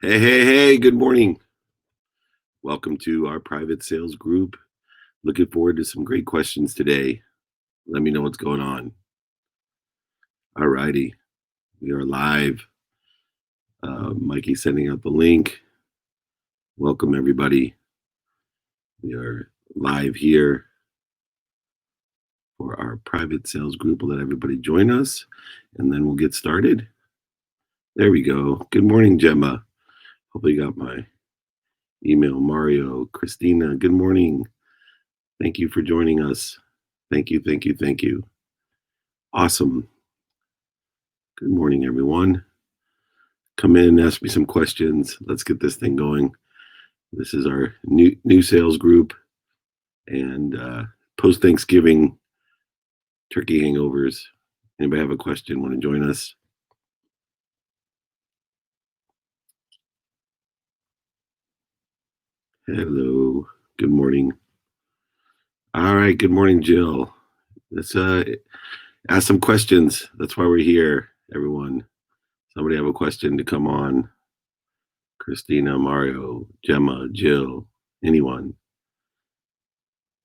Hey, hey, hey, good morning. Welcome to our private sales group. Looking forward to some great questions today. Let me know what's going on. All righty. We are live. Mikey sending out the link. Welcome, everybody. We are live here for our private sales group. We'll let everybody join us and then we'll get started. There we go. Good morning, Gemma. Hopefully, you got my email. Mario, Christina, good morning. Thank you for joining us. Thank you, thank you, thank you. Awesome. Good morning, everyone. Come in and ask me some questions. Let's get this thing going. This is our new sales group and post Thanksgiving turkey hangovers. Anybody have a question? Want to join us? Hello. Good morning. All right. Good morning, Jill. Let's ask some questions. That's why we're here, everyone. Somebody have a question to come on. Christina, Mario, Gemma, Jill, anyone.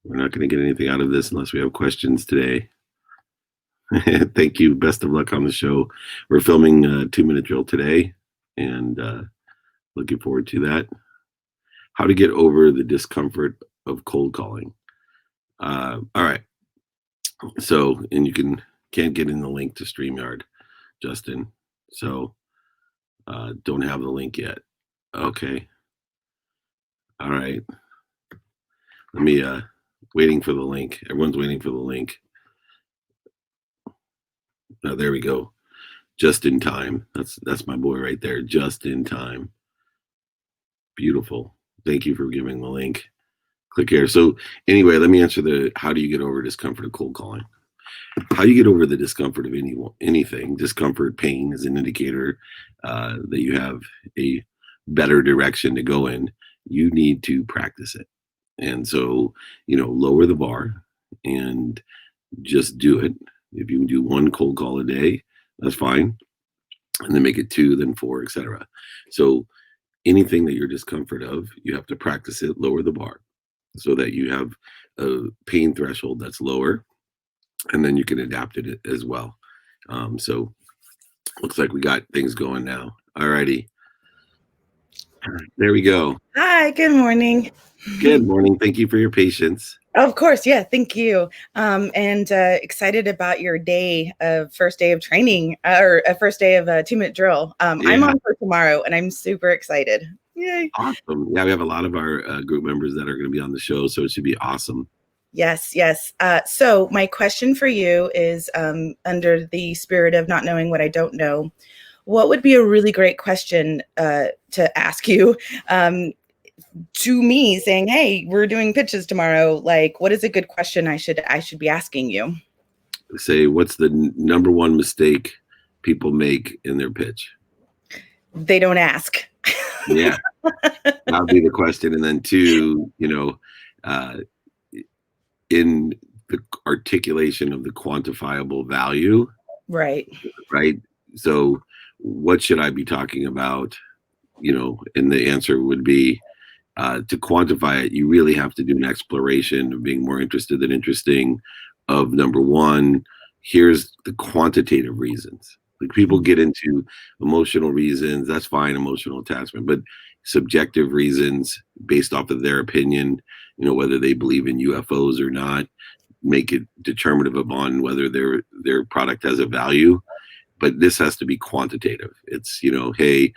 We're not going to get anything out of this unless we have questions today. Thank you. Best of luck on the show. We're filming a 2-minute drill today and looking forward to that. How to get over the discomfort of cold calling. All right. So, and you can't get in the link to StreamYard, Justin. So don't have the link yet. Okay. All right. Let me waiting for the link. Everyone's waiting for the link. Oh, there we go. Just in time. That's my boy right there. Just in time. Beautiful. Thank you for giving the link. Click here. So anyway, let me answer how do you get over discomfort of cold calling? How you get over the discomfort of anything. Discomfort, pain is an indicator that you have a better direction to go in. You need to practice it. And so, lower the bar and just do it. If you can do one cold call a day, that's fine. And then make it 2, then 4, etc. So anything that you're discomfort of, you have to practice it, lower the bar so that you have a pain threshold that's lower, and then you can adapt it as well. So looks like we got things going now. All righty. There we go. Hi, good morning. Good morning. Thank you for your patience. Of course, yeah, thank you. And excited about your first day of training, or a first day of a 2-minute drill. Yeah. I'm on for tomorrow, and I'm super excited. Yay. Awesome. Yeah, we have a lot of our group members that are going to be on the show, so it should be awesome. Yes, yes. So my question for you is, under the spirit of not knowing what I don't know, what would be a really great question to ask you? To me, saying, hey, we're doing pitches tomorrow, like, what is a good question I should be asking you? Say, what's the number one mistake people make in their pitch? They don't ask. Yeah, that'll be the question. And then 2, in the articulation of the quantifiable value. Right. So what should I be talking about? And the answer would be, to quantify it, you really have to do an exploration of being more interested than interesting. Of number one, here's the quantitative reasons. Like, people get into emotional reasons, that's fine, emotional attachment, but subjective reasons based off of their opinion, whether they believe in UFOs or not, make it determinative upon whether their product has a value. But this has to be quantitative. It's, hey,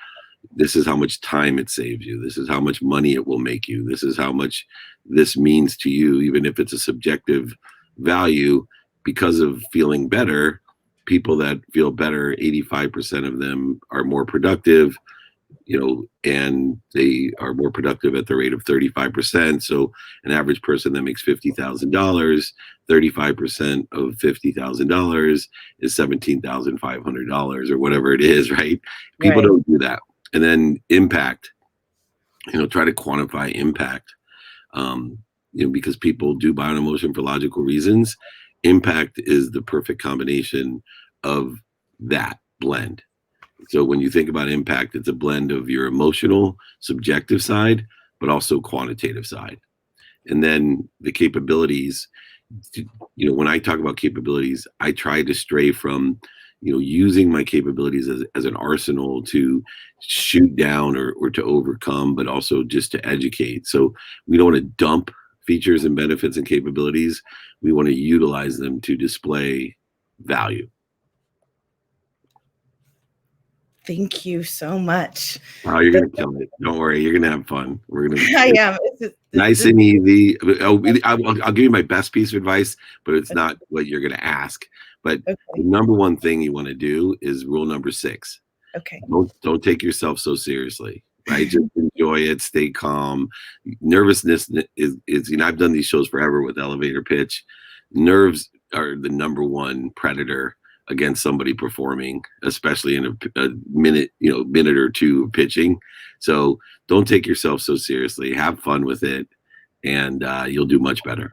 this is how much time it saves you. This is how much money it will make you. This is how much this means to you, even if it's a subjective value. Because of feeling better, people that feel better, 85% of them are more productive, and they are more productive at the rate of 35%. So an average person that makes $50,000, 35% of $50,000 is $17,500 or whatever it is, right? People don't do that. And then impact, try to quantify impact, because people do buy an emotion for logical reasons. Impact is the perfect combination of that blend. So when you think about impact, it's a blend of your emotional, subjective side, but also quantitative side. And then the capabilities, when I talk about capabilities, I try to stray from, using my capabilities as an arsenal to shoot down or to overcome, but also just to educate. So we don't want to dump features and benefits and capabilities. We want to utilize them to display value. Thank you so much. Oh, you're gonna kill it. Don't worry, you're gonna have fun. We're gonna I am. nice and easy. I'll give you my best piece of advice, but it's not what you're gonna ask. But the Okay. number one thing you want to do is rule number 6. Okay. Don't take yourself so seriously, right? Just enjoy it, stay calm. Nervousness is I've done these shows forever with elevator pitch. Nerves are the number one predator against somebody performing, especially in a minute or two of pitching. So don't take yourself so seriously. Have fun with it, and you'll do much better.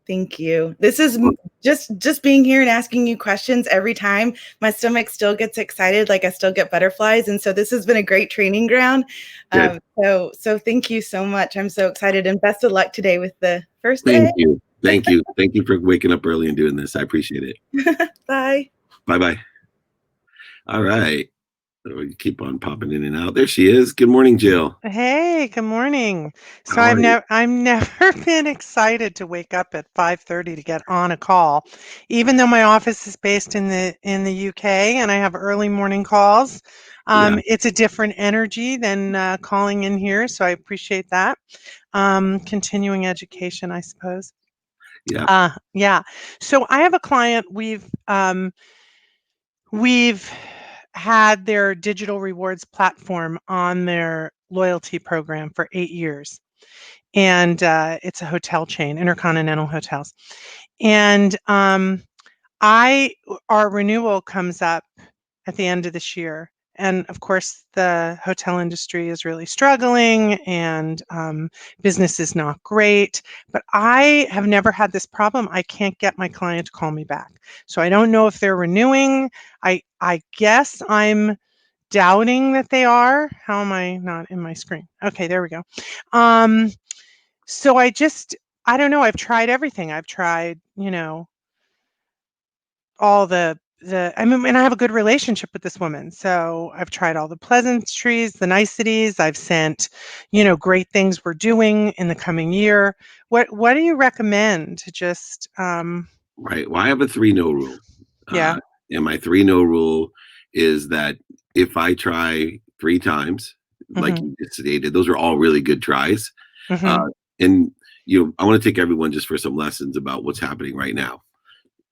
Thank you. This is just being here and asking you questions every time. My stomach still gets excited, like I still get butterflies, and so this has been a great training ground. Good. So thank you so much. I'm so excited, and best of luck today with the first day. Thank you. Thank you. Thank you for waking up early and doing this. I appreciate it. Bye. Bye bye. All right. We keep on popping in and out. There she is. Good morning, Jill. Hey, good morning. So How are you? I've never been excited to wake up at 5:30 to get on a call, even though my office is based in the UK and I have early morning calls. Yeah. It's a different energy than calling in here, so I appreciate that. Continuing education, I suppose. Yeah. Yeah. So I have a client. We've had their digital rewards platform on their loyalty program for 8 years, and it's a hotel chain, Intercontinental Hotels. And I our renewal comes up at the end of this year, and of course, the hotel industry is really struggling, and business is not great. But I have never had this problem. I can't get my client to call me back, so I don't know if they're renewing. I guess I'm doubting that they are. How am I not in my screen? Okay, there we go. Um, so I don't know. I've tried everything. I've tried, all I mean, and I have a good relationship with this woman. So I've tried all the pleasantries, the niceties. I've sent, great things we're doing in the coming year. What do you recommend to just Right. Well, I have a 3-no rule. yeah. And my 3-no rule is that if I try 3 times, like Mhm. you just stated, those are all really good tries. Mhm. Uh, and I want to take everyone just for some lessons about what's happening right now.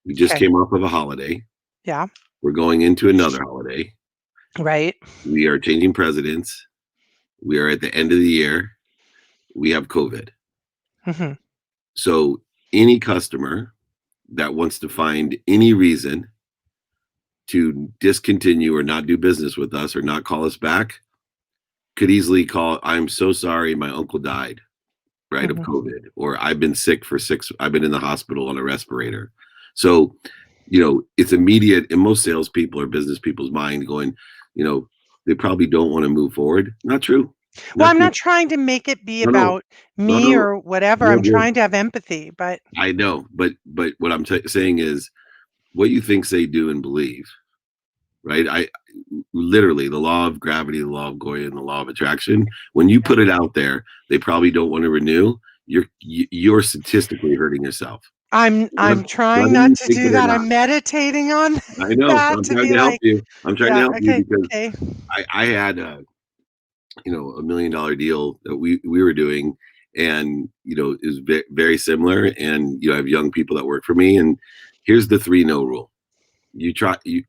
We just Okay. came off of a holiday. Yeah. We're going into another holiday. Right. We are changing presidents. We are at the end of the year. We have COVID. Mhm. So any customer that wants to find any reason to discontinue or not do business with us or not call us back could easily call, I'm so sorry, my uncle died, right, of Mhm. COVID, or I've been sick I've been in the hospital on a respirator. So, it's immediate in most salespeople or business people's mind going, you know, they probably don't want to move forward. Not true. Well, Not I'm true. not trying to make it be No, no, about no, me no. or whatever. You're I'm good. trying to have empathy, but I know, but what I'm saying is what you think, say, do, and believe, right? I literally the law of gravity, the law of Goya, and the law of attraction. When you yeah. put it out there, they probably don't want to renew. You're statistically hurting yourself, whether I'm trying whether not you to think do it or that. not. I'm meditating on I know. that I'm to trying be to help like, you. I'm trying to yeah, help you okay, because okay. I had a $1 million deal that we were doing, and is very similar. And I have young people that work for me, and here's the 3-no rule.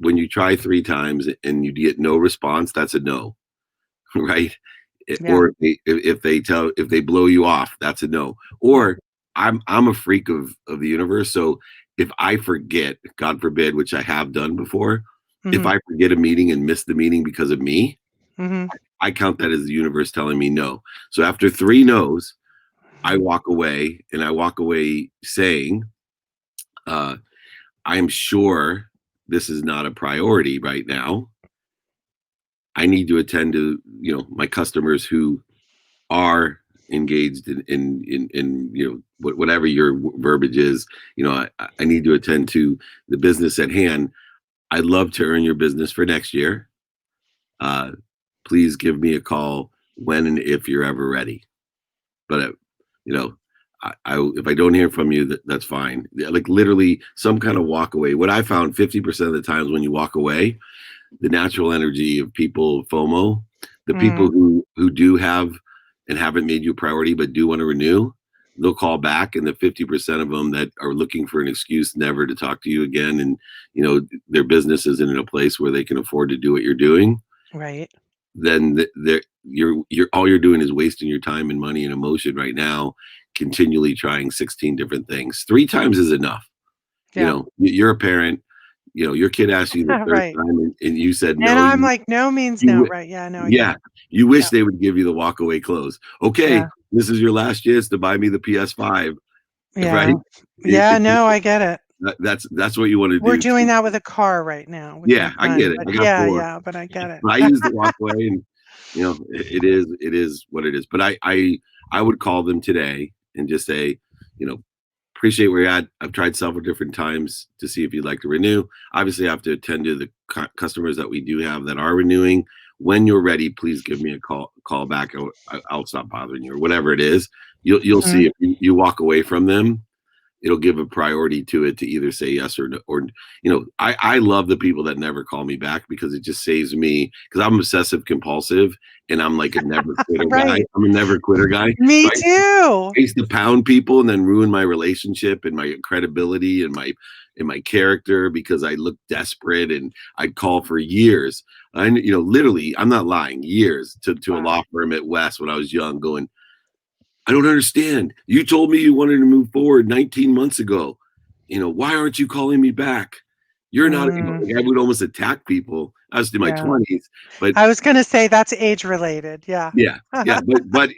When you try 3 times and you get no response, that's a no. Right? Yeah. Or if they blow you off, that's a no. Yeah. Or I'm a freak of the universe, so if I forget, God forbid, which I have done before, if Mhm. I forget a meeting and miss the meeting because of me, Mhm. I count that as the universe telling me no. So after 3 no's, I Mhm. walk away, and I walk away saying, I am sure this is not a priority right now. I need to attend to, my customers who are engaged in whatever your verbiage is. I need to attend to the business at hand. I'd love to earn your business for next year. Uh, Please give me a call when and if you're ever ready. But you know, if I don't hear from you, that's fine. Like literally, some kind of walk away. What I found 50% of the times when you walk away, the natural energy of people FOMO, the people who do have and haven't made you a priority but do want to renew, they'll call back, and the 50% of them that are looking for an excuse never to talk to you again, and their business isn't in a place where they can afford to do what you're doing, Right. then you're all you're doing is wasting your time and money and emotion right now, continually trying 16 different things. 3 times is enough. Yeah. You're a parent. Your kid asked you the third Right. time, and you said And no. I'm like, no means no, You right? Yeah, no, I get yeah, it. you wish Yeah. they would give you the walk away close. Okay, Yeah. this is your last chance to buy me the PS5, Yeah. right? Yeah, no, I get it. That's what you want to We're do doing too. that with a car right now with my Yeah, I get son. it. But I got yeah, 4. yeah, but I get it. But I use the walkway, and it is what it is. But I would call them today and just say, you know, appreciate where you're at. I've tried several different times to see if you'd like to renew. Obviously, I have to attend to the customers that we do have that are renewing. When you're ready, please give me a call back. I'll stop bothering you or whatever it is. You'll Mhm. see if you walk away from them, it'll give a priority to it to either say yes or no, or I love the people that never call me back because it just saves me, because I'm obsessive compulsive and I'm like a never quitter guy. Right. I'm a never quitter guy. Me So too. I used to pound people and then ruin my relationship and my credibility and my character because I looked desperate, and I'd call for years. And literally, I'm not lying, years to a Wow. law firm at West when I was young, going, I don't understand. You told me you wanted to move forward 19 months ago. Why aren't you calling me back? You're not, Mm, like I would almost attack people. I was in my yeah. 20s, but I was gonna say that's age related. Yeah. yeah, yeah, but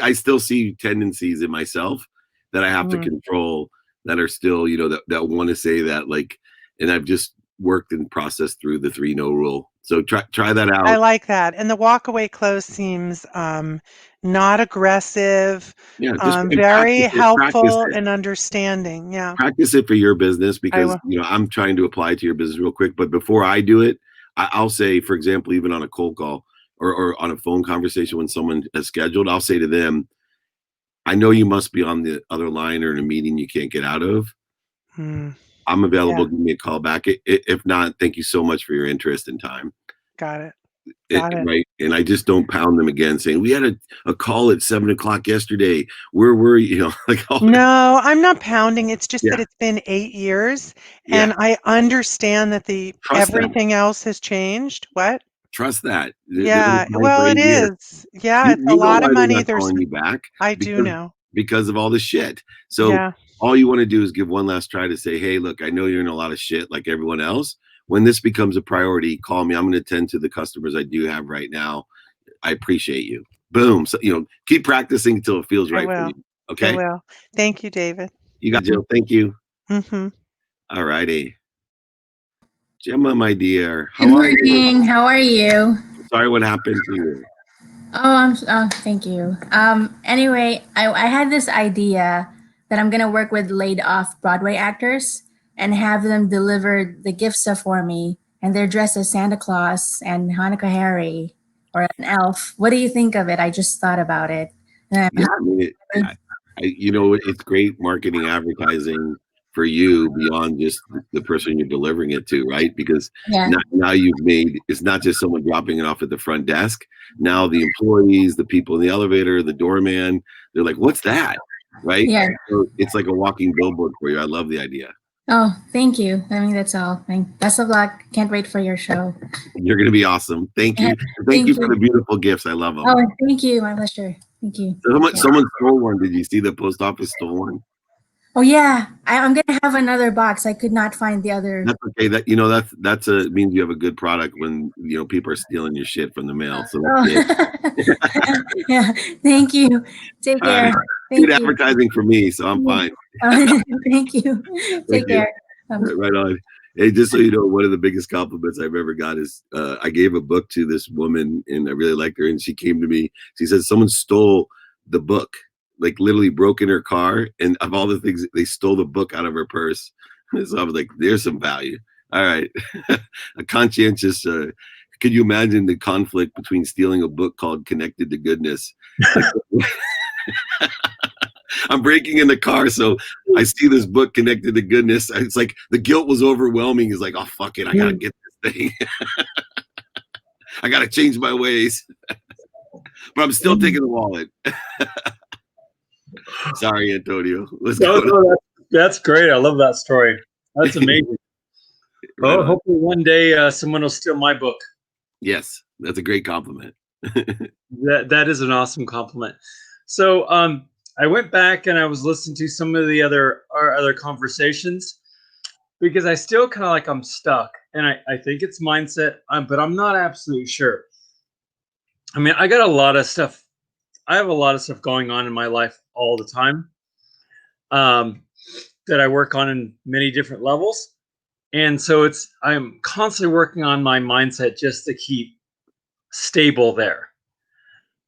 I still see tendencies in myself that I have to Mhm. control, that are still, that want to say that, like, and I've just worked and processed through the 3 no rule. So try that I out. like that. And the walkaway close seems not aggressive, Yeah, just and very practice helpful it. and understanding. Yeah. Practice it for your business, I because will. I'm trying to apply to your business real quick. But before I do it, I'll say, for example, even on a cold call or on a phone conversation when someone is scheduled, I'll say to them, I know you must be on the other line or in a meeting you can't get out of. Mm, I'm available. yeah. Give me a call back. If not, thank you so much for your interest and time. Got it. Got it. Right. And I just don't pound them again saying, we had a call at 7 o'clock yesterday. Where were you? Like, oh, No, I'm not pounding. It's just that yeah, it's been 8 years, yeah. and I understand that the Trust that. everything else has changed. What? Trust that. There was Yeah. a time Well, it frame here. is. Yeah, You it's a you know lot of why they're money. not There's calling you back, I do because know. of all the shit. So Yeah. all you want to do is give one last try to say, hey, look, I know you're in a lot of shit like everyone else. When this becomes a priority, call me. I'm going to attend to the customers I do have right now. I appreciate you. Boom. So keep practicing until it feels I right for will. you. I Okay. will. Thank you, David. You got Jill. Thank you. Mhm. All righty. Gemma, my dear, Good how are you? morning. How are you? Sorry, what happened to you? Thank you. Anyway, I had this idea that I'm gonna work with laid off Broadway actors and have them deliver the gift stuff for me, and they're dressed as Santa Claus and Hanukkah Harry or an elf. What do you think of it? I just thought about it. Yeah, I mean, it's great marketing advertising for you beyond just the person you're delivering it to, right? Because Yeah, now you've made, it's not just someone dropping it off at the front desk. Now the employees, the people in the elevator, the doorman, they're like, "What's that?" Right? yeah. So it's like a walking billboard for you. I love the idea. Oh, thank you. I mean, that's all. Best of luck. Can't wait for your show. You're going to be awesome. Thank you. And thank Thank you for the you. beautiful gifts. I love them. Oh, thank you. My pleasure. Thank you. Someone stole one. Did you see the post office stole one? Oh yeah, I'm gonna have another box. I could not find the other. That's okay. That's a means you have a good product when people are stealing your shit from the mail. So that's good. Oh, yeah. Thank you. Take All right. care. Good Thank you. advertising for me, so I'm fine. Thank you. Thank Take you. care. Right on. Hey, just so you know, one of the biggest compliments I've ever got is I gave a book to this woman and I really liked her. And she came to me. She said someone stole the book, like literally broke in her car. And of all the things, they stole the book out of her purse. So I was like, there's some value. All right. A conscientious, could you imagine the conflict between stealing a book called Connected to Goodness? Like, I'm breaking in the car, so I see this book Connected to Goodness. It's like the guilt was overwhelming. It's like, oh fuck it, I gotta get this thing. I gotta change my ways. But I'm still taking the wallet. Sorry, Antonio. Let's go. That's great. I love that story. That's amazing. Right Oh, on. hopefully one day someone will steal my book. Yes, that's a great compliment. That is an awesome compliment. So I went back and I was listening to some of our other conversations because I still kind of like I'm stuck, and I think it's mindset, but I'm not absolutely sure. I mean, I got a lot of stuff. I have a lot of stuff going on in my life all the time, that I work on in many different levels, and so I'm constantly working on my mindset just to keep stable there.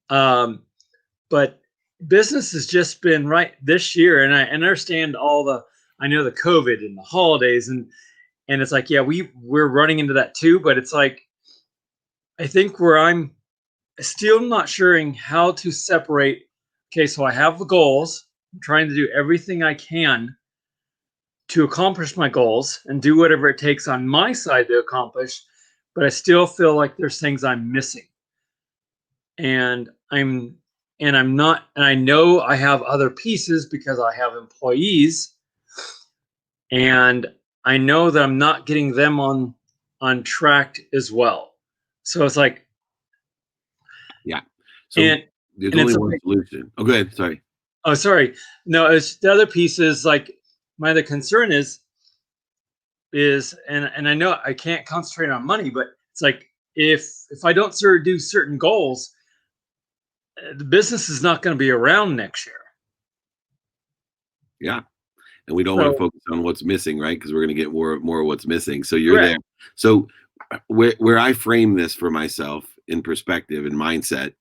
But business has just been right this year, and I understand I know the COVID and the holidays, and it's like, yeah, we're running into that too, but it's like, I think where I'm still not sure how to separate. Okay, so I have the goals. I'm trying to do everything I can to accomplish my goals and do whatever it takes on my side to accomplish, but I still feel like there's things I'm missing. And I'm not, and I know I have other pieces because I have employees, and I know that I'm not getting them on track as well. So it's like, Yeah. So and there's and only it's one like, solution. Oh, go ahead. Sorry. oh, sorry, no, it's the other piece is like, my other concern is and I know I can't concentrate on money, but it's like, if I don't do certain goals, the business is not going to be around next year. Yeah. And we don't want to So focus on what's missing, right? Because we're going to get more of what's missing. So you're correct. there. So where I frame this for myself in perspective and mindset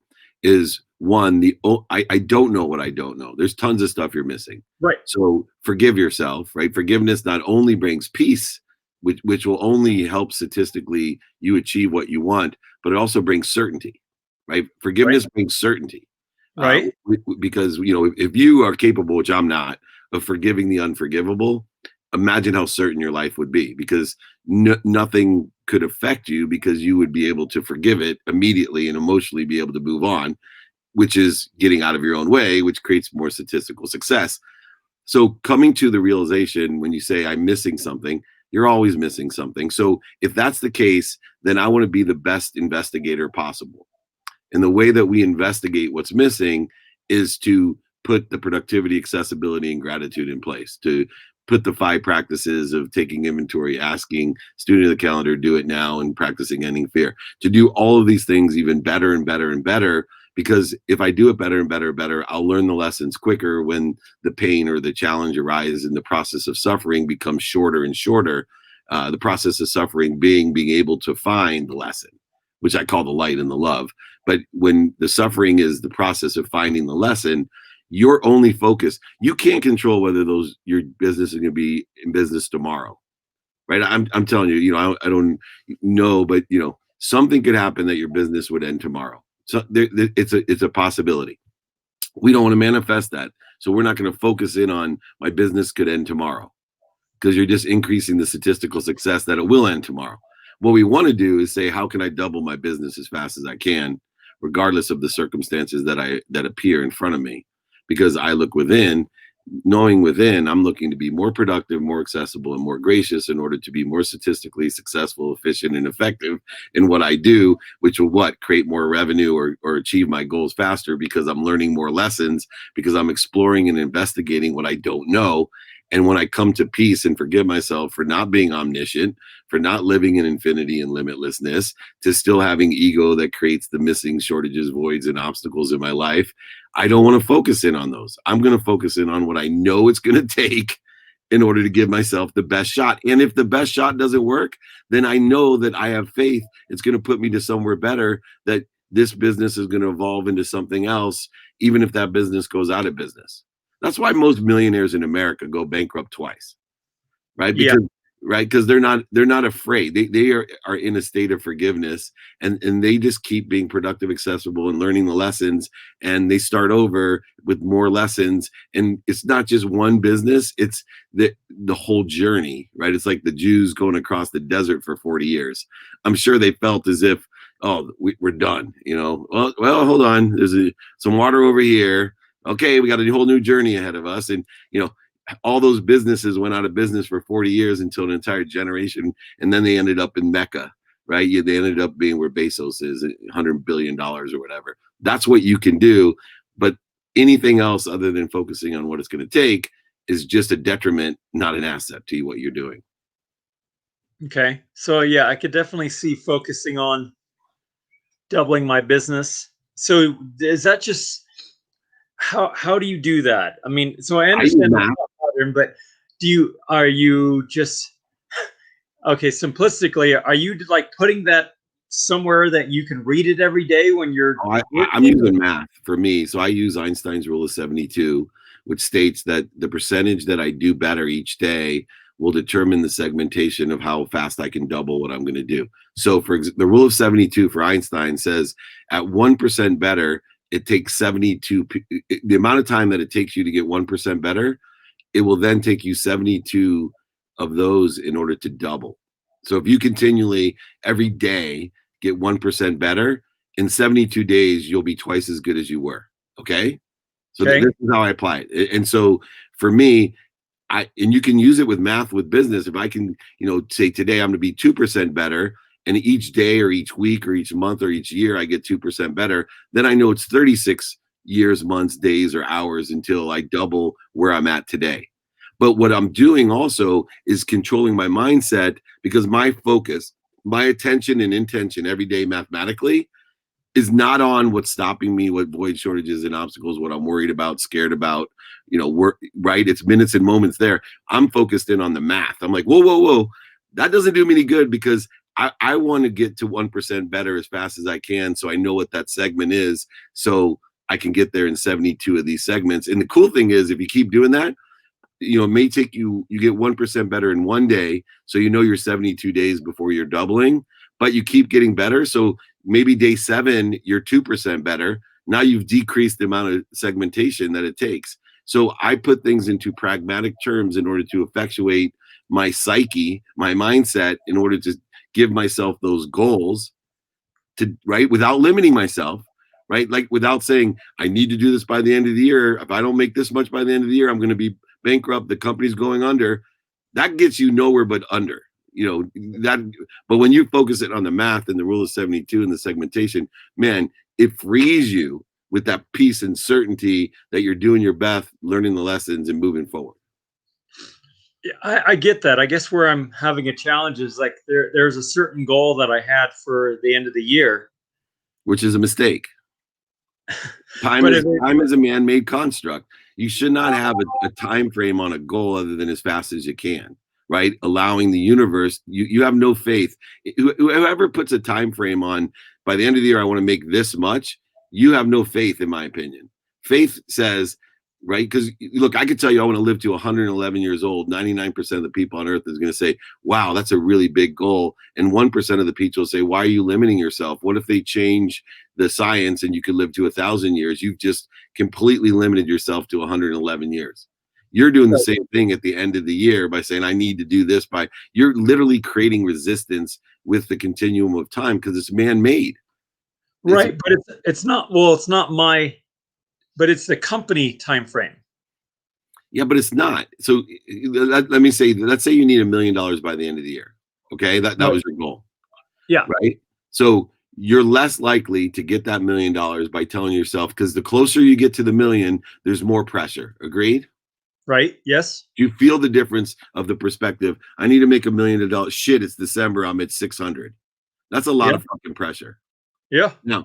is one, I don't know what I don't know. There's tons of stuff you're missing. Right. So forgive yourself, right? Forgiveness not only brings peace, which will only help statistically you achieve what you want, but it also brings certainty, right? Forgiveness brings certainty. Right. Because if you are capable, which I'm not, of forgiving the unforgivable, imagine how certain your life would be, because nothing could affect you because you would be able to forgive it immediately and emotionally be able to move on, which is getting out of your own way, which creates more statistical success. So coming to the realization when you say I'm missing something, you're always missing something. So if that's the case, then I want to be the best investigator possible. And the way that we investigate what's missing is to put the productivity, accessibility, and gratitude in place, to put the 5 practices of taking inventory, asking, student of the calendar, do it now, and practicing ending fear, to do all of these things even better and better and better. Because if I do it better and better and better, I'll learn the lessons quicker when the pain or the challenge arises, and the process of suffering becomes shorter and shorter. The process of suffering being able to find the lesson, which I call the light and the love. But when the suffering is the process of finding the lesson, your only focus, you can't control whether your business is going to be in business tomorrow, right? I'm telling you, I don't know, but something could happen that your business would end tomorrow. So it's a possibility. We don't want to manifest that, so we're not going to focus in on my business could end tomorrow, because you're just increasing the statistical success that it will end tomorrow. What we want to do is say, how can I double my business as fast as I can, regardless of the circumstances that appear in front of me? Because I look within, knowing within, I'm looking to be more productive, more accessible, and more gracious in order to be more statistically successful, efficient, and effective in what I do, which will create more revenue or achieve my goals faster, because I'm learning more lessons, because I'm exploring and investigating what I don't know. And when I come to peace and forgive myself for not being omniscient, for not living in infinity and limitlessness, to still having ego that creates the missing shortages, voids, and obstacles in my life, I don't want to focus in on those. I'm going to focus in on what I know it's going to take, in order to give myself the best shot. And if the best shot doesn't work, then I know that I have faith it's going to put me to somewhere better, that this business is going to evolve into something else, even if that business goes out of business. That's why most millionaires in America go bankrupt twice, right? Yeah. Because they're not afraid. They are in a state of forgiveness, and they just keep being productive, accessible, and learning the lessons, and they start over with more lessons. And it's not just one business, it's the whole journey, right? It's like the Jews going across the desert for 40 years. I'm sure they felt as if, oh, we're done, well, hold on, there's some water over here. Okay, we got a whole new journey ahead of us. And all those businesses went out of business for 40 years until an entire generation, and then they ended up in Mecca, right? They ended up being where Bezos is, $100 billion or whatever. That's what you can do. But anything else other than focusing on what it's going to take is just a detriment, not an asset to what you're doing. Okay. So yeah, I could definitely see focusing on doubling my business. So is that just how do you do that? I mean, so I understand the thought pattern, but are you just okay, simplistically, are you like putting that somewhere that you can read it every day when you're I'm using math for me. So I use Einstein's rule of 72, which states that the percentage that I do better each day will determine the segmentation of how fast I can double what I'm going to do. So the rule of 72 for Einstein says at 1% better, it takes 72, the amount of time that it takes you to get 1% better, it will then take you 72 of those in order to double. So if you continually every day get 1% better, in 72 days, you'll be twice as good as you were. Okay. So this is how I apply it. And so for me, and you can use it with math, with business. If I can, say today I'm going to be 2% better, and each day or each week or each month or each year I get 2% better, then I know it's 36 years, months, days, or hours until I double where I'm at today. But what I'm doing also is controlling my mindset, because my focus, my attention and intention every day mathematically is not on what's stopping me, what void shortages and obstacles, what I'm worried about, scared about, right? It's minutes and moments there. I'm focused in on the math. I'm like, whoa. That doesn't do me any good, because I want to get to 1% better as fast as I can. So I know what that segment is. So I can get there in 72 of these segments. And the cool thing is, if you keep doing that, it may take you get 1% better in one day. So you're 72 days before you're doubling, but you keep getting better. So maybe day 7, you're 2% better. Now you've decreased the amount of segmentation that it takes. So I put things into pragmatic terms in order to effectuate my psyche, my mindset, in order to give myself those goals right, without limiting myself, right? Like without saying, I need to do this by the end of the year. If I don't make this much by the end of the year, I'm going to be bankrupt. The company's going under. That gets you nowhere but under. But when you focus it on the math and the rule of 72 and the segmentation, man, it frees you with that peace and certainty that you're doing your best, learning the lessons, and moving forward. Yeah, I get that. I guess where I'm having a challenge is like there's a certain goal that I had for the end of the year, which is a mistake. Time is a man-made construct. You should not have a time frame on a goal other than as fast as you can, right? Allowing the universe, you have no faith. Whoever puts a time frame on, by the end of the year I want to make this much, you have no faith, in my opinion. Faith says, right? Because look, I could tell you I want to live to 111 years old. 99% of the people on earth is going to say, wow, that's a really big goal. And 1% of the people say, why are you limiting yourself? What if they change the science and you could live to 1,000 years? You've just completely limited yourself to 111 years. You're doing the same thing at the end of the year by saying, I need to do this you're literally creating resistance with the continuum of time, because it's man-made. Right. But it's not but it's the company time frame. Yeah, but it's not. So let me say, let's say you need $1 million by the end of the year. Okay, that was your goal. Yeah. Right. So you're less likely to get that $1 million by telling yourself, because the closer you get to the million, there's more pressure. Agreed? Right. Yes. You feel the difference of the perspective. I need to make $1 million. Shit, it's December. I'm at 600. That's a lot of fucking pressure. Yeah. Now,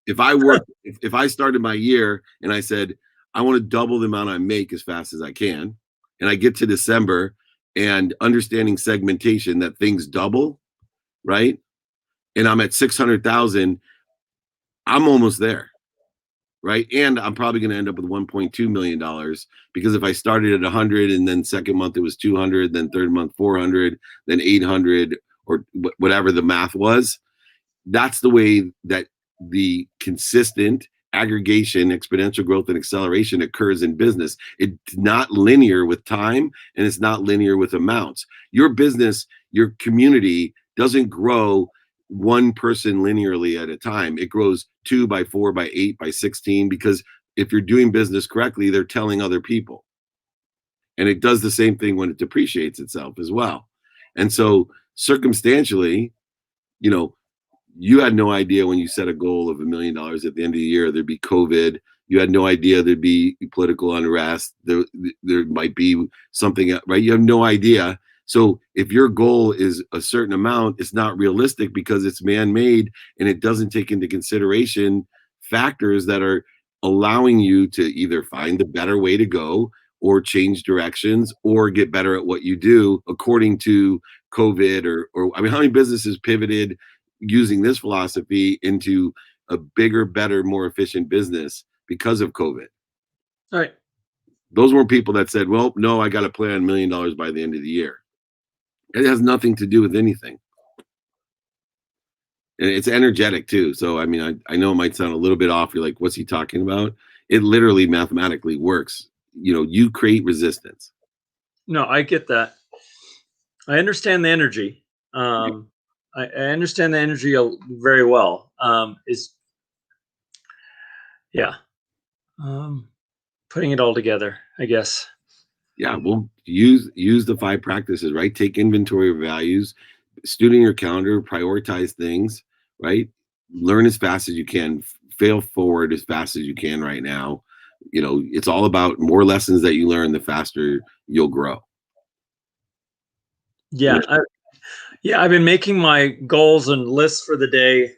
if I started my year and I said, I want to double the amount I make as fast as I can, and I get to December and understanding segmentation that things double, right? And I'm at 600,000, I'm almost there. Right. And I'm probably going to end up with $1.2 million because if I started at 100 and then second month it was 200, then third month 400, then 800 or whatever the math was, that's the way that the consistent aggregation, exponential growth, and acceleration occurs in business. It's not linear with time and it's not linear with amounts. Your business, your community doesn't grow one person linearly at a time. It grows 2 by 4 by 8 by 16 because if you're doing business correctly, they're telling other people. And it does the same thing when it depreciates itself as well. And so circumstantially, you know, you had no idea when you set a goal of $1 million at the end of the year, there'd be COVID. You had no idea there'd be political unrest. There might be something, right? You have no idea. So if your goal is a certain amount, it's not realistic because it's man-made and it doesn't take into consideration factors that are allowing you to either find the better way to go or change directions or get better at what you do according to COVID or I mean, how many businesses pivoted using this philosophy into a bigger, better, more efficient business because of COVID? All right. Those weren't people that said, well, no, I got to plan $1 million by the end of the year. It has nothing to do with anything. And it's energetic too. So, I mean, I know it might sound a little bit off. You're like, what's he talking about? It literally mathematically works. You know, you create resistance. No, I get that. I understand the energy. I understand the energy very well. Putting it all together, I guess. Yeah, well, use the 5 practices, right? Take inventory of values, student your calendar, prioritize things, right? Learn as fast as you can, fail forward as fast as you can right now. You know, it's all about more lessons that you learn, the faster you'll grow. Yeah, I've been making my goals and lists for the day,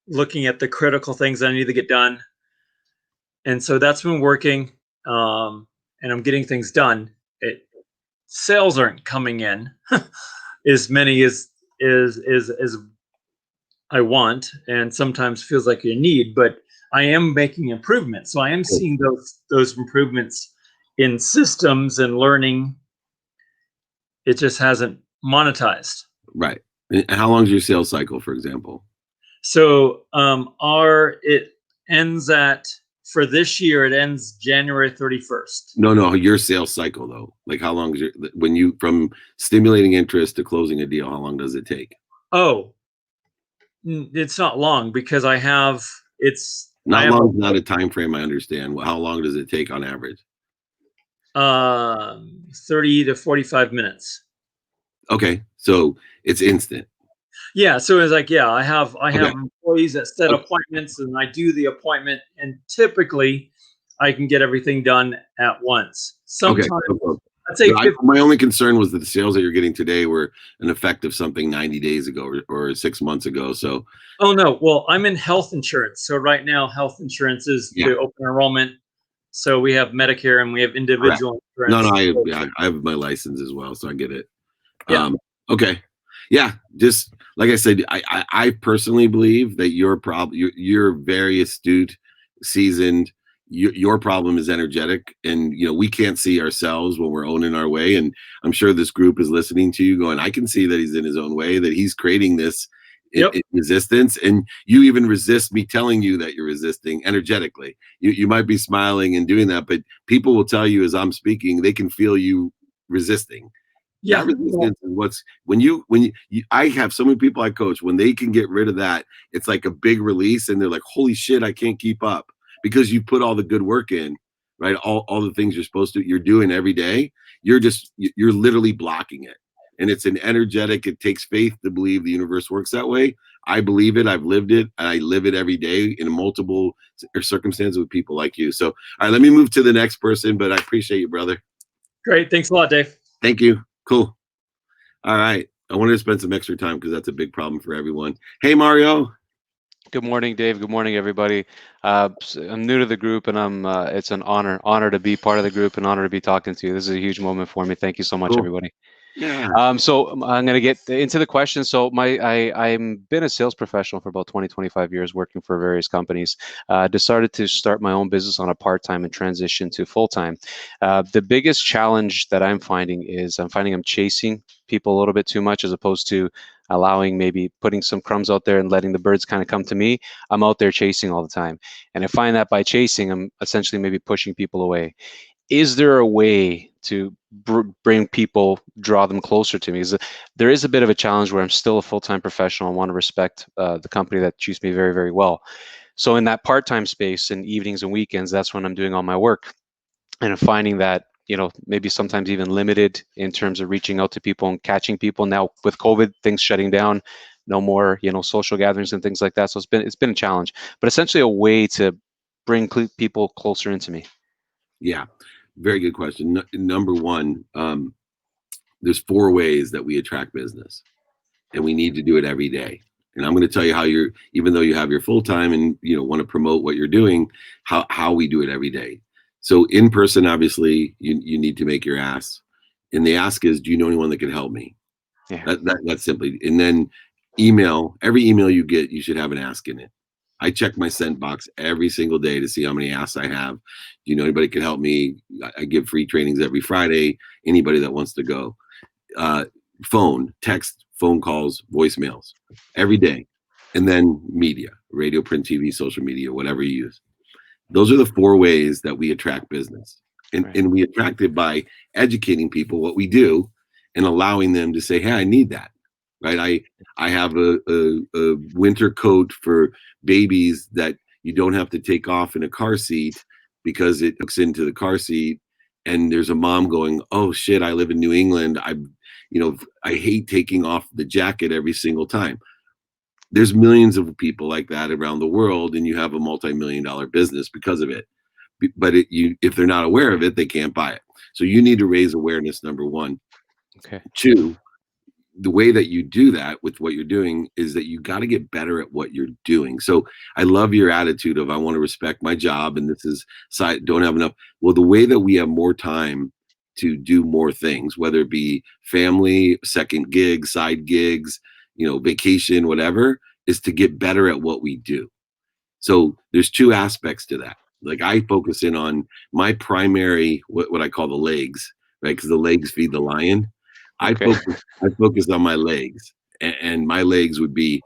looking at the critical things I need to get done, and so that's been working. And I'm getting things done. Sales aren't coming in as many as I want, and sometimes feels like you need, but I am making improvements. So I am seeing those improvements in systems and learning. It just hasn't monetized. Right. And how long is your sales cycle, for example? So it ends for this year, it ends January 31st. No, your sales cycle though. Like how long is when you from stimulating interest to closing a deal, how long does it take? Oh, it's not long because it's not long, not a time frame. I understand. How long does it take on average? 30 to 45 minutes. Okay, so it's instant. Yeah, so it's like, I have employees that set appointments and I do the appointment, and typically I can get everything done at once. Sometimes I'd say my only concern was that the sales that you're getting today were an effect of something 90 days ago or 6 months ago. So oh no, well, I'm in health insurance. So right now health insurance is the open enrollment. So we have Medicare and we have individual insurance. No, I have my license as well, so I get it. Yeah. Okay. Yeah, just like I said, I personally believe that you're very astute, seasoned. Your problem is energetic, and you know we can't see ourselves when we're owning our way. And I'm sure this group is listening to you, going, "I can see that he's in his own way, that he's creating this resistance." And you even resist me telling you that you're resisting energetically. You might be smiling and doing that, but people will tell you as I'm speaking, they can feel you resisting. Yeah, resistance is what's when you I have so many people I coach, when they can get rid of that, it's like a big release, and they're like, holy shit, I can't keep up, because you put all the good work in, right? All the things you're doing every day. You're literally blocking it, and it's an energetic. It takes faith to believe the universe works that way. I believe it. I've lived it, and I live it every day in multiple circumstances with people like you. So, all right, let me move to the next person. But I appreciate you, brother. Great, thanks a lot, Dave. Thank you. Cool. All right. I wanted to spend some extra time because that's a big problem for everyone. Hey, Mario. Good morning, Dave. Good morning, everybody. I'm new to the group, and it's an honor to be part of the group, and honor to be talking to you. This is a huge moment for me. Thank you so much, Cool. everybody. Yeah. I'm going to get into the question. So I'm been a sales professional for about 25 years, working for various companies. Decided to start my own business on a part-time and transition to full-time. The biggest challenge that I'm finding is I'm chasing people a little bit too much, as opposed to allowing, maybe putting some crumbs out there and letting the birds kind of come to me. I'm out there chasing all the time. And I find that by chasing, I'm essentially maybe pushing people away. Is there a way to bring people, draw them closer to me? There is a bit of a challenge where I'm still a full-time professional. I want to respect the company that treats me very, very well. So in that part-time space and evenings and weekends, that's when I'm doing all my work. And I'm finding that, maybe sometimes even limited in terms of reaching out to people and catching people. Now with COVID, things shutting down, no more, social gatherings and things like that. So it's been a challenge, but essentially a way to bring people closer into me. Yeah. Very good question. Number one, there's 4 ways that we attract business, and we need to do it every day. And I'm going to tell you how even though you have your full time and want to promote what you're doing, how we do it every day. So in person, obviously, you need to make your ask, and the ask is, do you know anyone that can help me? Yeah. That's simply. And then every email you get, you should have an ask in it. I check my sent box every single day to see how many asks I have. Do you know anybody can help me? I give free trainings every Friday. Anybody that wants to go. uh, Phone, text, phone calls, voicemails every day. And then media, radio, print, TV, social media, whatever you use. Those are the 4 ways that we attract business. And, Right. and we attract it by educating people what we do and allowing them to say, hey, I need that. Right. I have a winter coat for babies that you don't have to take off in a car seat because it hooks into the car seat. And there's a mom going, oh shit, I live in New England. I hate taking off the jacket every single time. There's millions of people like that around the world, and you have a multi-million-dollar business because of it. But if they're not aware of it, they can't buy it. So you need to raise awareness, number one. Okay. 2, the way that you do that with what you're doing is that you got to get better at what you're doing. So I love your attitude of, I want to respect my job, and this is side, don't have enough. Well, the way that we have more time to do more things, whether it be family, second gigs, side gigs, vacation, whatever, is to get better at what we do. So there's 2 aspects to that. Like, I focus in on my primary, what I call the legs, right? Because the legs feed the lion. I Okay. focus I focus on my legs, and my legs would be,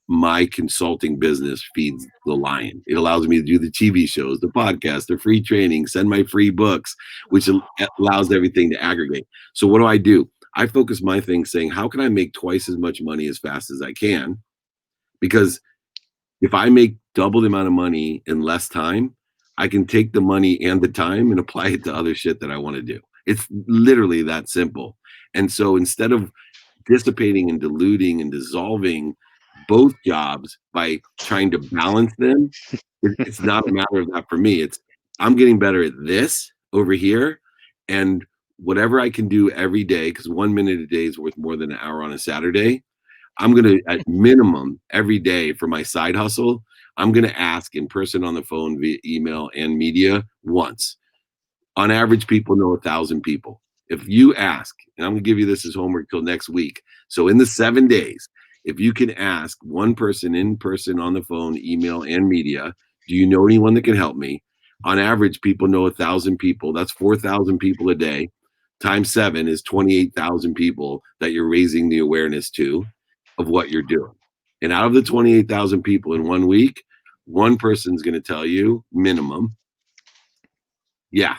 my consulting business feeds the lion. It allows me to do the TV shows, the podcast, the free training, send my free books, which allows everything to aggregate. So what do? I focus my thing saying, how can I make twice as much money as fast as I can? Because if I make double the amount of money in less time, I can take the money and the time and apply it to other shit that I want to do. It's literally that simple. And so instead of dissipating and diluting and dissolving both jobs by trying to balance them, it's not a matter of that for me. It's, I'm getting better at this over here, and whatever I can do every day, because 1 minute a day is worth more than an hour on a Saturday. I'm going to, at minimum, every day for my side hustle, I'm going to ask in person, on the phone, via email, and media once. On average, people know 1,000 people. If you ask, and I'm going to give you this as homework till next week. So in the 7 days, if you can ask one person in person, on the phone, email, and media, do you know anyone that can help me? On average, people know 1,000 people. That's 4,000 people a day. Times 7 is 28,000 people that you're raising the awareness to of what you're doing. And out of the 28,000 people in 1 week, one person's going to tell you, minimum, yeah.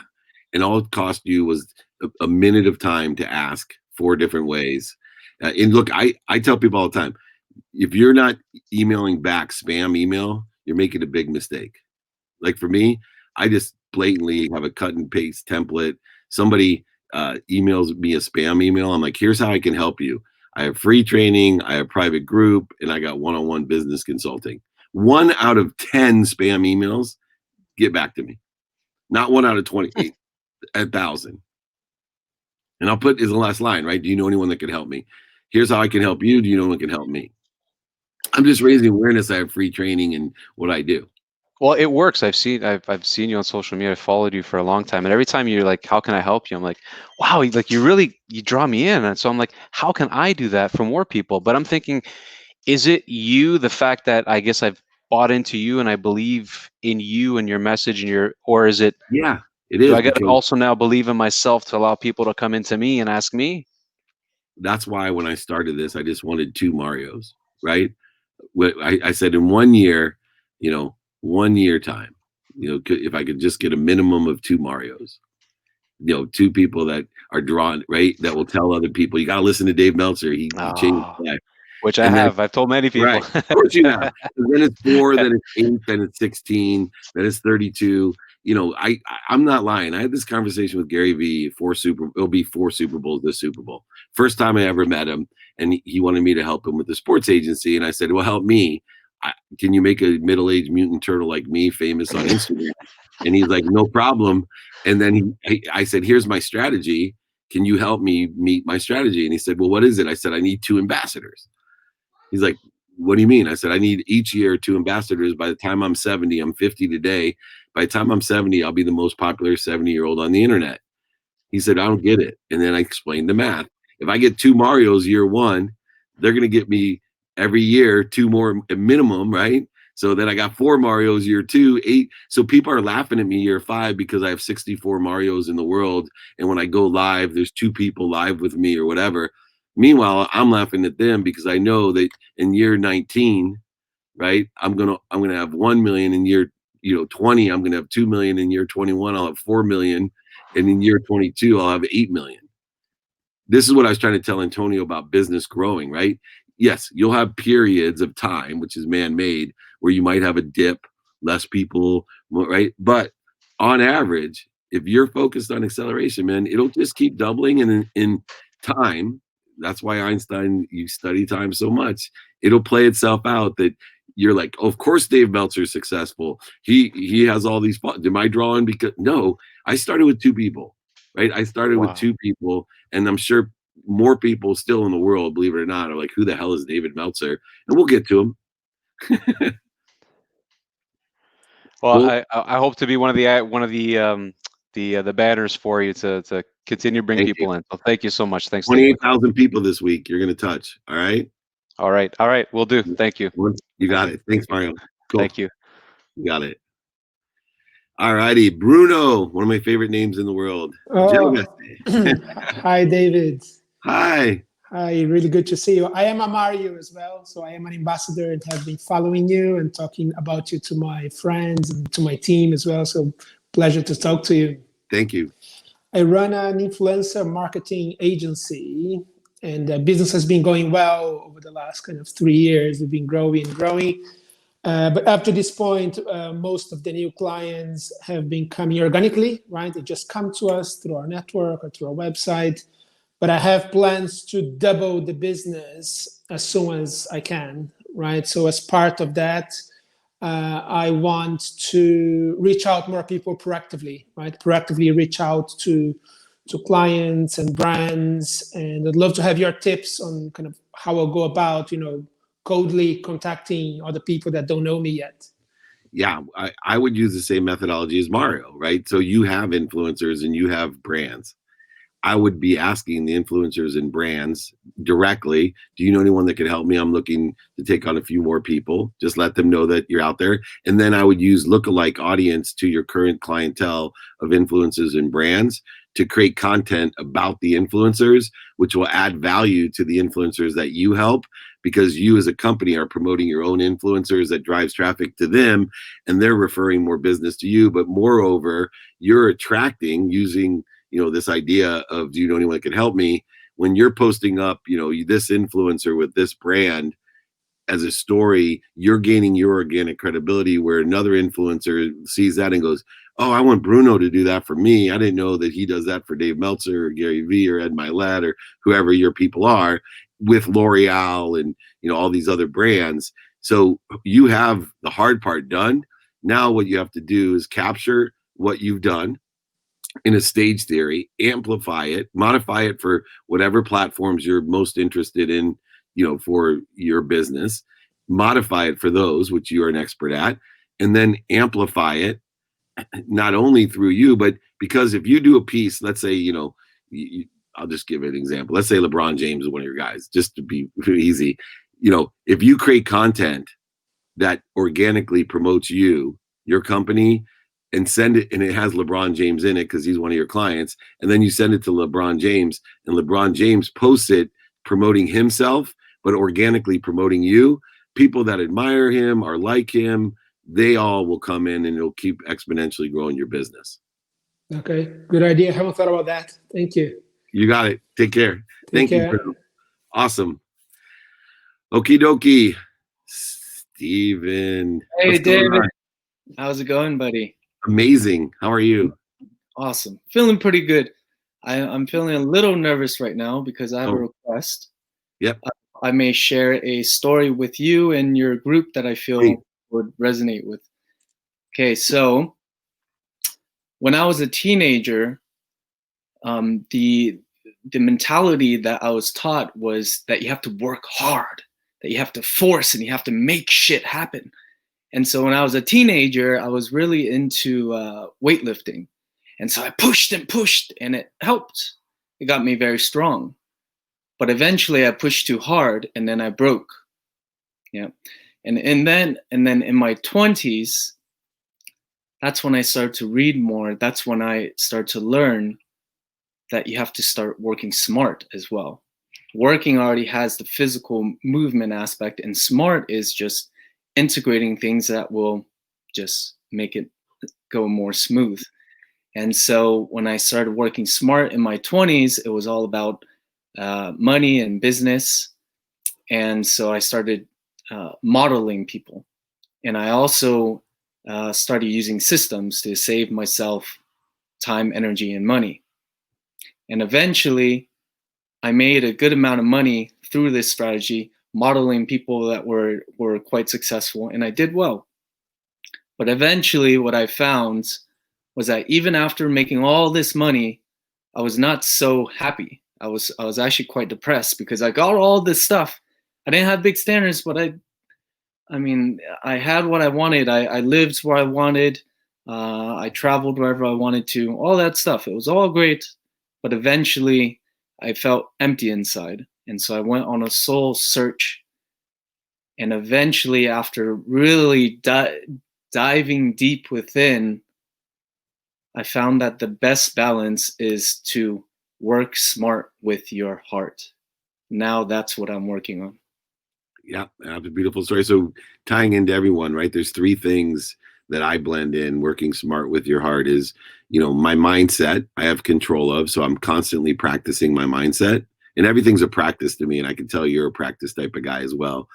And all it cost you was a minute of time to ask 4 different ways. And look, I tell people all the time, if you're not emailing back spam email, you're making a big mistake. Like for me, I just blatantly have a cut and paste template. Somebody emails me a spam email. I'm like, here's how I can help you. I have free training, I have private group, and I got one-on-one business consulting. 1 out of 10 spam emails, get back to me. Not 1 out of 28, 1,000. And I'll put as the last line, right? Do you know anyone that can help me? Here's how I can help you. Do you know anyone that can help me? I'm just raising awareness. I have free training in what I do. Well, it works. I've seen you on social media. I followed you for a long time, and every time you're like, "How can I help you?" I'm like, "Wow, like you draw me in." And so I'm like, "How can I do that for more people?" But I'm thinking, is it you, the fact that I guess I've bought into you and I believe in you and your message and or is it, Yeah, it do is I got to because also now believe in myself to allow people to come into me and ask me? that's why when I started this, I just wanted 2 Marios, right? What I said in 1 year, 1 year time, if I could just get a minimum of 2 Marios, 2 people that are drawn, right? That will tell other people, you got to listen to Dave Meltzer. He changed Oh, my life. which I And then have. I've told many people. right. Of course you have. And then it's 4, then it's 8, then it's 16, then it's 32. I'm not lying. I had this conversation with Gary Vee it'll be 4 Super Bowls this Super Bowl. First time I ever met him, and he wanted me to help him with the sports agency. And I said, well, help me. Can you make a middle-aged mutant turtle like me famous on Instagram? And he's like, no problem. And then I said, here's my strategy. Can you help me meet my strategy? And he said, well, what is it? I said, I need 2 ambassadors. He's like, what do you mean? I said, I need each year 2 ambassadors. By the time I'm 70, I'm 50 today. By the time I'm 70, I'll be the most popular 70-year-old on the internet. He said, I don't get it. And then I explained the math. If I get 2 Marios year 1, they're going to get me every year 2 more minimum, right? So then I got 4 Marios year 2, 8. So people are laughing at me year 5 because I have 64 Marios in the world. And when I go live, there's 2 people live with me or whatever. Meanwhile, I'm laughing at them because I know that in year 19, right, I'm gonna have 1 million in year 20. I'm gonna have 2 million in year 21. I'll have 4 million, and in year 22, I'll have 8 million. This is what I was trying to tell Antonio about business growing, right? Yes, you'll have periods of time, which is man-made, where you might have a dip, less people, right? But on average, if you're focused on acceleration, man, it'll just keep doubling. And in time, that's why Einstein, you study time so much. It'll play itself out that you're like, oh, of course, Dave Meltzer's successful. He has all these. Am I drawing? Because no, I started with 2 people, right? I started with Wow. 2 people, and I'm sure more people still in the world, believe it or not, are like, who the hell is David Meltzer? And we'll get to him. Well, Well, I hope to be one of the banners for you to continue to bring thank you. people in. So thank you so much. Thanks for taking my call. 28,000 people this week you're going to touch. All right. All right. All right. We'll do. Thank you. You Thank got you. it. Thanks, Mario. Cool. Thank you. You got it. All righty. Bruno, one of my favorite names in the world. Oh, hi, David. Hi. Hi, really good to see you. I am a Mario as well, so I am an ambassador and have been following you and talking about you to my friends and to my team as well. So pleasure to talk to you. Thank you. I run an influencer marketing agency, and the business has been going well over the last kind of 3 years. We've been growing and growing. But up to this point, most of the new clients have been coming organically, right? They just come to us through our network or through our website. But I have plans to double the business as soon as I can, right? So as part of that, I want to reach out more people proactively, right? Proactively reach out to clients and brands, and I'd love to have your tips on kind of how I'll go about, coldly contacting other people that don't know me yet. Yeah, I would use the same methodology as Mario, right? So you have influencers and you have brands. I would be asking the influencers and brands directly, do you know anyone that could help me? I'm looking to take on a few more people. Just let them know that you're out there. And then I would use lookalike audience to your current clientele of influencers and brands to create content about the influencers, which will add value to the influencers that you help, because you as a company are promoting your own influencers that drives traffic to them, and they're referring more business to you. But moreover, you're attracting using this idea of, do you know anyone that can help me? When you're posting up, this influencer with this brand as a story, you're gaining your organic credibility, where another influencer sees that and goes, oh, I want Bruno to do that for me. I didn't know that he does that for Dave Meltzer or Gary Vee or Ed Milet or whoever your people are, with L'Oreal and, all these other brands. So you have the hard part done. Now what you have to do is capture what you've done in a stage theory, amplify it, modify it for whatever platforms you're most interested in, for your business. modify it for those, which you are an expert at, and then amplify it, not only through you, but because if you do a piece, let's say, I'll just give an example. Let's say LeBron James is one of your guys, just to be easy. If you create content that organically promotes you, your company, and send it, and it has LeBron James in it because he's one of your clients, and then you send it to LeBron James, and LeBron James posts it promoting himself, but organically promoting you, people that admire him or like him, they all will come in and it'll keep exponentially growing your business. Okay, good idea. I haven't thought about that. Thank you. You got it. Take care. Take Thank you. care. Awesome. Okie dokie. Steven. Hey, what's going David. on? How's it going, buddy? Amazing. How are you? Awesome. Feeling pretty good. I'm feeling a little nervous right now because I have a request. Yep. I may share a story with you and your group that I feel Great. would resonate with. Okay, so when I was a teenager, the mentality that I was taught was that you have to work hard, that you have to force and you have to make shit happen. And so when I was a teenager, I was really into weightlifting. And so I pushed and pushed and it helped. It got me very strong. But eventually I pushed too hard and then I broke. Yeah. And then in my 20s, that's when I started to read more. That's when I started to learn that you have to start working smart as well. Working already has the physical movement aspect, and smart is just integrating things that will just make it go more smooth. And so when I started working smart in my 20s, it was all about money and business. And so I started modeling people. And I also started using systems to save myself time, energy, and money. And eventually, I made a good amount of money through this strategy, modeling people that were quite successful, and I did well. But eventually, what I found was that even after making all this money, I was not so happy. I was actually quite depressed because I got all this stuff. I didn't have big standards, but I mean, I had what I wanted. I lived where I wanted. I traveled wherever I wanted to. All that stuff. It was all great, but eventually, I felt empty inside. And so I went on a soul search. And eventually, after really diving deep within, I found that the best balance is to work smart with your heart. Now that's what I'm working on. Yeah, that's a beautiful story. So tying into everyone, right? There's three things that I blend in working smart with your heart is, my mindset I have control of. So I'm constantly practicing my mindset, and everything's a practice to me. And I can tell you're a practice type of guy as well.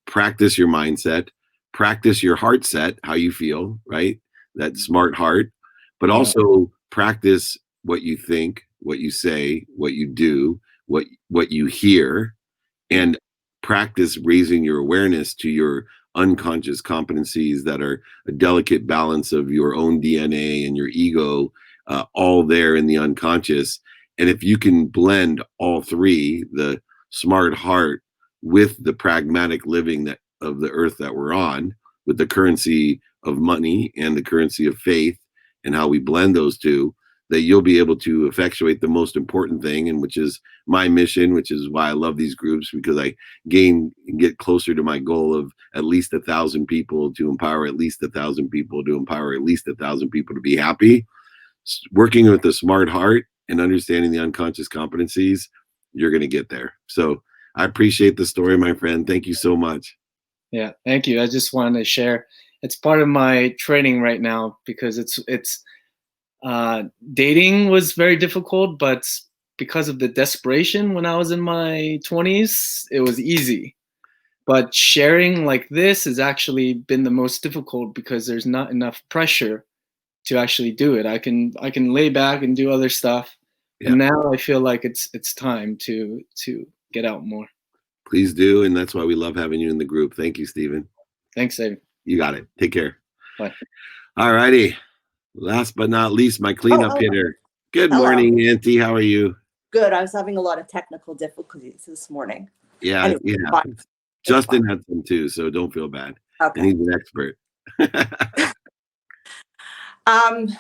Practice your mindset, practice your heart set, how you feel, right? That smart heart, but also practice what you think, what you say, what you do, what you hear, and practice raising your awareness to your unconscious competencies that are a delicate balance of your own DNA and your ego, all there in the unconscious. And if you can blend all three, the smart heart with the pragmatic living that of the earth that we're on, with the currency of money and the currency of faith, and how we blend those two, that you'll be able to effectuate the most important thing, and which is my mission, which is why I love these groups, because I get closer to my goal of at least 1,000 people to empower at least 1,000 people to empower at least 1,000 people to be happy. Working with a smart heart and understanding the unconscious competencies, you're going to get there. So I appreciate the story, my friend. Thank you so much. Yeah, thank you. I just wanted to share. It's part of my training right now because it's dating was very difficult, but because of the desperation when I was in my 20s, it was easy. But sharing like this has actually been the most difficult because there's not enough pressure to actually do it. I can lay back and do other stuff. Yeah. And now I feel like it's time to get out more. Please do, and that's why we love having you in the group. Thank you, Stephen. Thanks, David. You got it. Take care. Bye. All righty. Last but not least, my cleanup hitter. Good morning, Auntie. How are you? Good. I was having a lot of technical difficulties this morning. Yeah, anyway, yeah. Justin had some too, so don't feel bad. Okay. And he's an expert.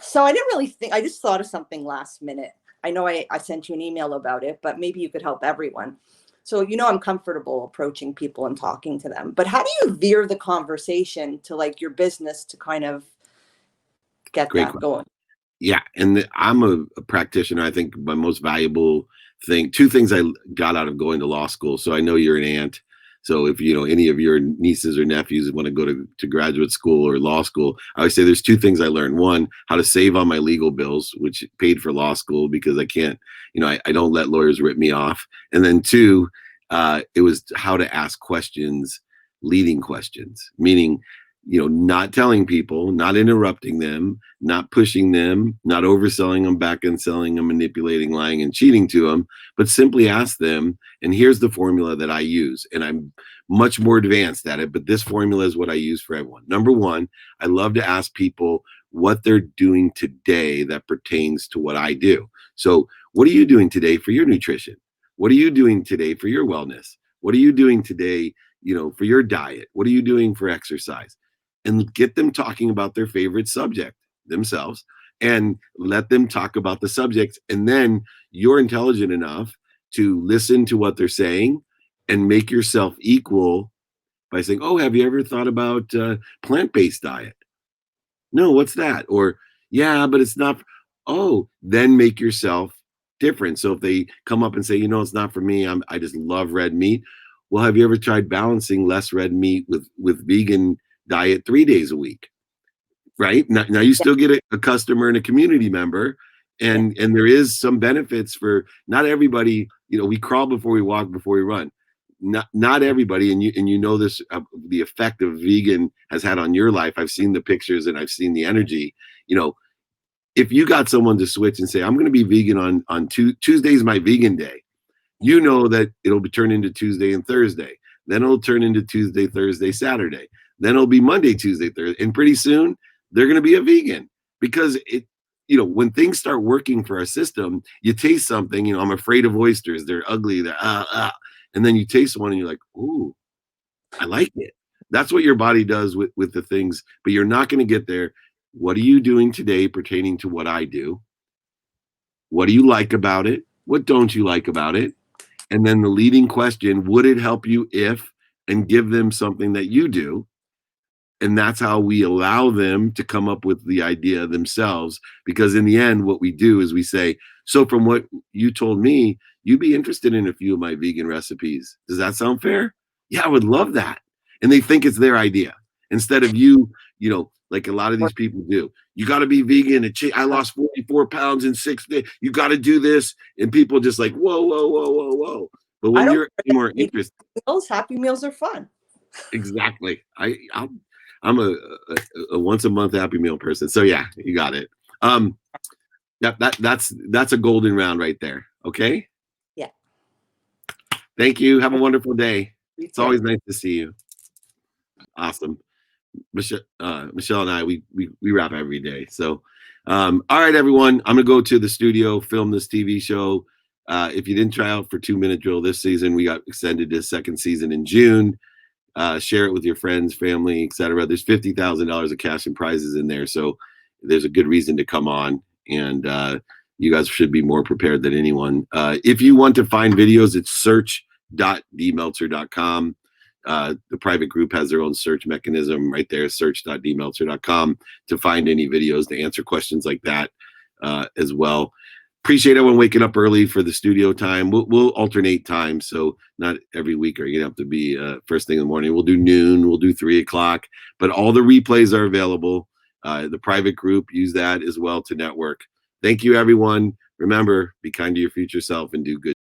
So I didn't really think, I just thought of something last minute. I know I sent you an email about it, but maybe you could help everyone. So, I'm comfortable approaching people and talking to them, but how do you veer the conversation to like your business to kind of get Great that question. going? Yeah, and I'm a practitioner. I think my most valuable thing, two things I got out of going to law school. So I know you're an aunt. So if any of your nieces or nephews want to go to graduate school or law school, I always say there's two things I learned. One, how to save on my legal bills, which paid for law school because I can't, I don't let lawyers rip me off. And then two, it was how to ask questions, leading questions, meaning not telling people, not interrupting them, not pushing them, not overselling them, back and selling them, manipulating, lying, and cheating to them, but simply ask them. And here's the formula that I use. And I'm much more advanced at it, but this formula is what I use for everyone. Number one, I love to ask people what they're doing today that pertains to what I do. So what are you doing today for your nutrition? What are you doing today for your wellness? What are you doing today, for your diet? What are you doing for exercise? And get them talking about their favorite subject themselves and let them talk about the subject. And then you're intelligent enough to listen to what they're saying and make yourself equal by saying, oh, have you ever thought about plant-based diet? No, what's that? Or, yeah, but it's not. Oh, then make yourself different. So if they come up and say, it's not for me, I just love red meat. Well, have you ever tried balancing less red meat with vegan diet 3 days a week? Right now you still get a customer and a community member, and there is some benefits for not everybody. We crawl before we walk, before we run. Not everybody, and you know this, the effect of vegan has had on your life. I've seen the pictures and I've seen the energy. If you got someone to switch and say, I'm going to be vegan on Tuesday's my vegan day, that it'll be turned into Tuesday and Thursday. Then it'll turn into Tuesday, Thursday, Saturday. Then it'll be Monday, Tuesday, Thursday. And pretty soon they're going to be a vegan because when things start working for our system, you taste something, I'm afraid of oysters. They're ugly. They're, and then you taste one and you're like, ooh, I like it. That's what your body does with the things, but you're not going to get there. What are you doing today pertaining to what I do? What do you like about it? What don't you like about it? And then the leading question, would it help you if, and give them something that you do. And that's how we allow them to come up with the idea themselves. Because in the end, what we do is we say, so from what you told me, you'd be interested in a few of my vegan recipes. Does that sound fair? Yeah, I would love that. And they think it's their idea. Instead of like a lot of these people do. You got to be vegan. I lost 44 pounds in 6 days. You got to do this. And people just like, whoa, whoa, whoa, whoa, whoa. But when you're more interested. Happy meals are fun. Exactly. I'm a once a month Happy Meal person. So yeah, you got it. That's a golden round right there. Okay. Yeah. Thank you. Have a wonderful day. It's always nice to see you. Awesome. Michelle and I, we rap every day. So, all right, everyone, I'm gonna go to the studio, film this TV show. If you didn't try out for 2 Minute Drill this season, we got extended to second season in June. Share it with your friends, family, etc. There's $50,000 of cash and prizes in there, so there's a good reason to come on. And you guys should be more prepared than anyone. If you want to find videos, it's search.dmeltzer.com. The private group has their own search mechanism right there, search.dmeltzer.com, to find any videos to answer questions like that as well. Appreciate everyone waking up early for the studio time. We'll alternate times, so not every week are you gonna have to be first thing in the morning. We'll do noon, we'll do 3 o'clock, but all the replays are available. The private group, use that as well to network. Thank you, everyone. Remember, be kind to your future self and do good.